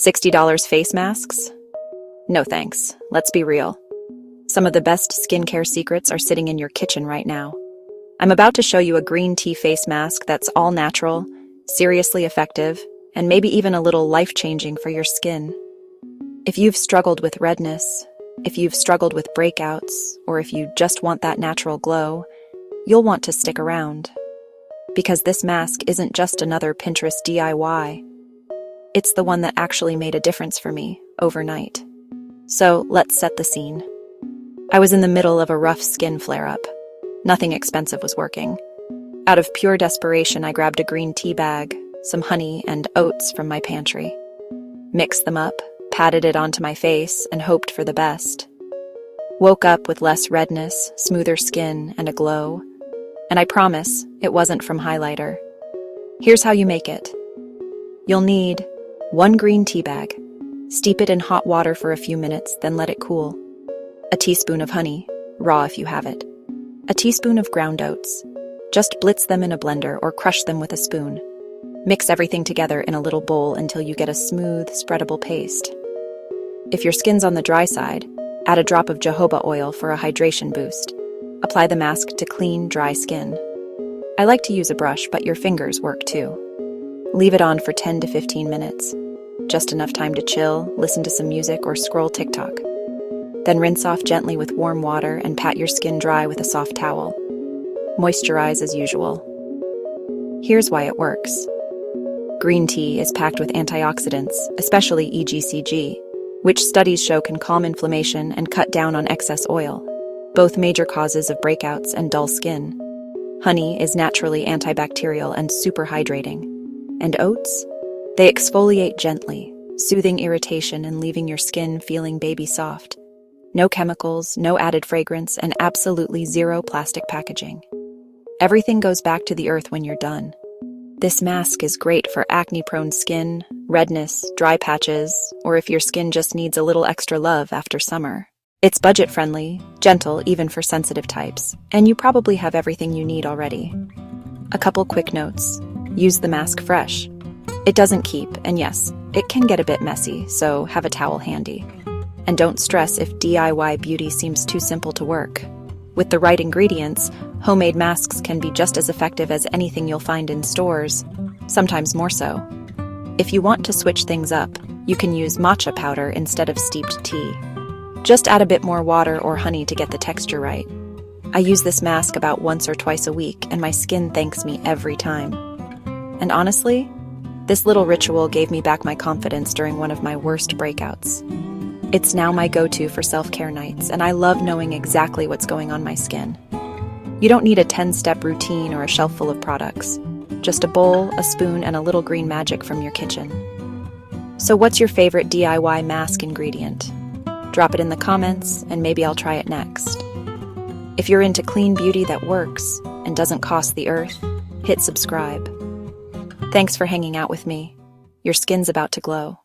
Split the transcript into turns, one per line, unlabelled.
$60 face masks? No thanks. Let's be real. Some of the best skincare secrets are sitting in your kitchen right now. I'm about to show you a green tea face mask that's all natural, seriously effective, and maybe even a little life-changing for your skin. If you've struggled with redness, if you've struggled with breakouts, or if you just want that natural glow, you'll want to stick around. Because this mask isn't just another Pinterest DIY. It's the one that actually made a difference for me overnight. So let's set the scene. I was in the middle of a rough skin flare-up. Nothing expensive was working. Out of pure desperation, I grabbed a green tea bag, some honey, and oats from my pantry. Mixed them up, patted it onto my face, and hoped for the best. Woke up with less redness, smoother skin, and a glow. And I promise, it wasn't from highlighter. Here's how you make it. You'll need 1 green tea bag. Steep it in hot water for a few minutes, then let it cool. A teaspoon of honey, raw if you have it. A teaspoon of ground oats. Just blitz them in a blender or crush them with a spoon. Mix everything together in a little bowl until you get a smooth, spreadable paste. If your skin's on the dry side, add a drop of jojoba oil for a hydration boost. Apply the mask to clean, dry skin. I like to use a brush, but your fingers work too. Leave it on for 10 to 15 minutes. Just enough time to chill, listen to some music, or scroll TikTok. Then rinse off gently with warm water and pat your skin dry with a soft towel. Moisturize as usual. Here's why it works. Green tea is packed with antioxidants, especially EGCG, which studies show can calm inflammation and cut down on excess oil, both major causes of breakouts and dull skin. Honey is naturally antibacterial and super hydrating. And oats? They exfoliate gently, soothing irritation and leaving your skin feeling baby soft. No chemicals, no added fragrance, and absolutely zero plastic packaging. Everything goes back to the earth when you're done. This mask is great for acne-prone skin, redness, dry patches, or if your skin just needs a little extra love after summer. It's budget-friendly, gentle even for sensitive types, and you probably have everything you need already. A couple quick notes. Use the mask fresh. It doesn't keep, and yes, it can get a bit messy, so have a towel handy. And don't stress if DIY beauty seems too simple to work. With the right ingredients, homemade masks can be just as effective as anything you'll find in stores, sometimes more so. If you want to switch things up, you can use matcha powder instead of steeped tea. Just add a bit more water or honey to get the texture right. I use this mask about once or twice a week, and my skin thanks me every time. And honestly, this little ritual gave me back my confidence during one of my worst breakouts. It's now my go-to for self-care nights, and I love knowing exactly what's going on my skin. You don't need a 10-step routine or a shelf full of products. Just a bowl, a spoon, and a little green magic from your kitchen. So what's your favorite DIY mask ingredient? Drop it in the comments, and maybe I'll try it next. If you're into clean beauty that works and doesn't cost the earth, hit subscribe. Thanks for hanging out with me. Your skin's about to glow.